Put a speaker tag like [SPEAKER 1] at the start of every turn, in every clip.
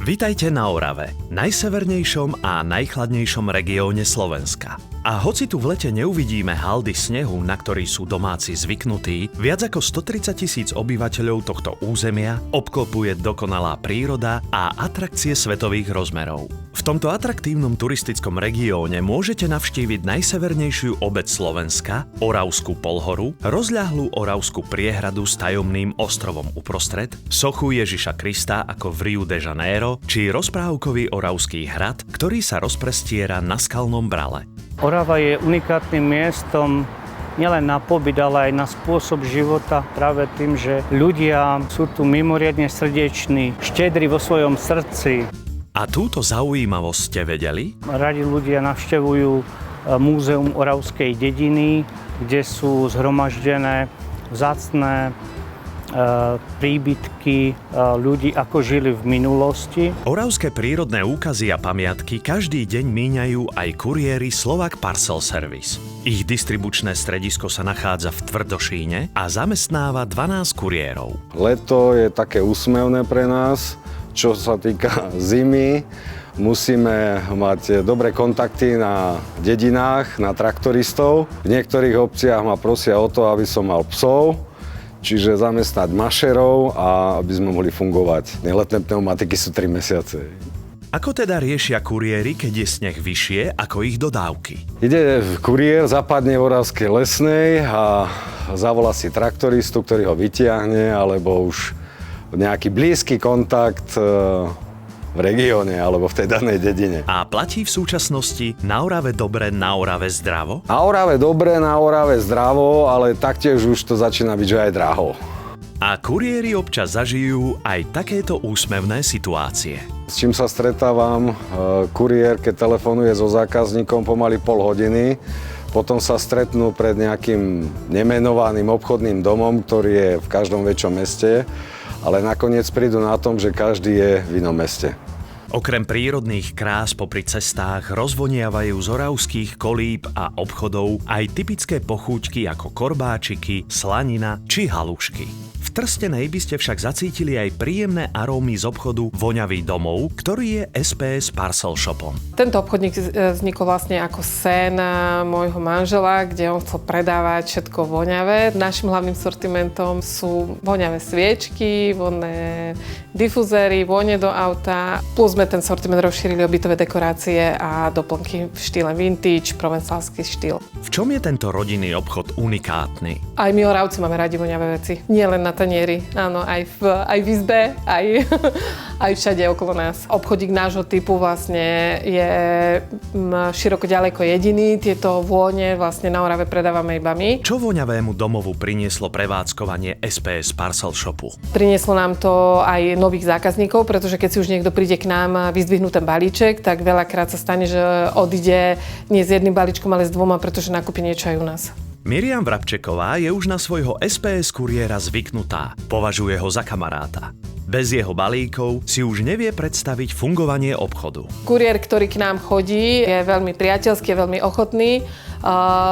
[SPEAKER 1] Vitajte na Orave, najsevernejšom a najchladnejšom regióne Slovenska. A hoci tu v lete neuvidíme haldy snehu, na ktorý sú domáci zvyknutí, viac ako 130 000 obyvateľov tohto územia obklopuje dokonalá príroda a atrakcie svetových rozmerov. V tomto atraktívnom turistickom regióne môžete navštíviť najsevernejšiu obec Slovenska, Oravskú polhoru, rozľahlú Oravskú priehradu s tajomným ostrovom uprostred, sochu Ježiša Krista ako v Rio de Janeiro, či rozprávkový Oravský hrad, ktorý sa rozprestiera na skalnom brale.
[SPEAKER 2] Orava je unikátnym miestom nielen na pobyt, ale aj na spôsob života, práve tým, že ľudia sú tu mimoriadne srdeční, štedri vo svojom srdci.
[SPEAKER 1] A túto zaujímavosť ste vedeli?
[SPEAKER 2] Radi ľudia navštevujú Múzeum Oravskej dediny, kde sú zhromaždené vzácne príbytky ľudí, ako žili v minulosti.
[SPEAKER 1] Oravské prírodné úkazy a pamiatky každý deň míňajú aj kuriéri Slovak Parcel Service. Ich distribučné stredisko sa nachádza v Tvrdošíne a zamestnáva 12 kuriérov.
[SPEAKER 3] Leto je také úsmevné pre nás. Čo sa týka zimy, musíme mať dobré kontakty na dedinách, na traktoristov. V niektorých obciach ma prosia o to, aby som mal psov, čiže zamestnať mašerov a aby sme mohli fungovať. Letné pneumatiky sú 3 mesiace.
[SPEAKER 1] Ako teda riešia kuriéri, keď je sneh vyššie ako ich dodávky?
[SPEAKER 3] Ide kuriér, zapadne v Oravskej Lesnej a zavolá si traktoristu, ktorý ho vytiahne, alebo už nejaký blízky kontakt v regióne alebo v tej danej dedine.
[SPEAKER 1] A platí v súčasnosti na Orave dobre, na Orave zdravo?
[SPEAKER 3] Na Orave dobre, na Orave zdravo, ale taktiež už to začína byť, že aj draho.
[SPEAKER 1] A kuriéri občas zažijú aj takéto úsmevné situácie.
[SPEAKER 3] S čím sa stretávam, kuriér, keď telefonuje so zákazníkom pomaly pol hodiny, potom sa stretnú pred nejakým nemenovaným obchodným domom, ktorý je v každom väčšom meste, ale nakoniec prídu na tom, že každý je v inom meste.
[SPEAKER 1] Okrem prírodných krás popri cestách rozvoniavajú z oravských kolíb a obchodov aj typické pochúťky ako korbáčiky, slanina či halušky. V Trstenej by ste však zacítili aj príjemné arómy z obchodu Voňavý domov, ktorý je SPS Parcel Shopom.
[SPEAKER 4] Tento obchodník vznikol vlastne ako sen môjho manžela, kde on chcel predávať všetko voňavé. Našim hlavným sortimentom sú voňavé sviečky, vonné difuzéry, vône do auta. Plus sme ten sortiment rozšírili o bytové dekorácie a doplnky v štýle vintage, provencálsky štýl.
[SPEAKER 1] V čom je tento rodinný obchod unikátny?
[SPEAKER 4] Aj my Oravci máme radi voňavé veci. Nie len na tanieri, áno, aj v izbe, aj všade okolo nás. Obchodík nášho typu vlastne je široko ďaleko jediný. Tieto vône vlastne na Orave predávame iba my.
[SPEAKER 1] Čo Voňavému domovu prinieslo prevádzkovanie SPS Parcel Shopu?
[SPEAKER 4] Prinieslo nám to aj nových zákazníkov, pretože keď si už niekto príde k nám vyzdvihnúť ten balíček, tak veľakrát sa stane, že odíde nie s jedným balíčkom, ale s 2, pretože nakúpi niečo aj u nás.
[SPEAKER 1] Miriam Vrabčeková je už na svojho SPS kuriéra zvyknutá. Považuje ho za kamaráta. Bez jeho balíkov si už nevie predstaviť fungovanie obchodu.
[SPEAKER 4] Kuriér, ktorý k nám chodí, je veľmi priateľský, je veľmi ochotný.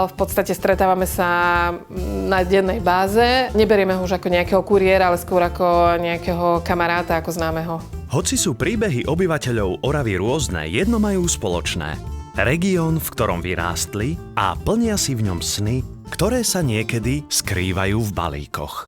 [SPEAKER 4] V podstate stretávame sa na dennej báze. Neberieme ho už ako nejakého kuriéra, ale skôr ako nejakého kamaráta, ako známeho.
[SPEAKER 1] Hoci sú príbehy obyvateľov Oravy rôzne, jedno majú spoločné. Región, v ktorom vyrástli a plnia si v ňom sny, ktoré sa niekedy skrývajú v balíkoch.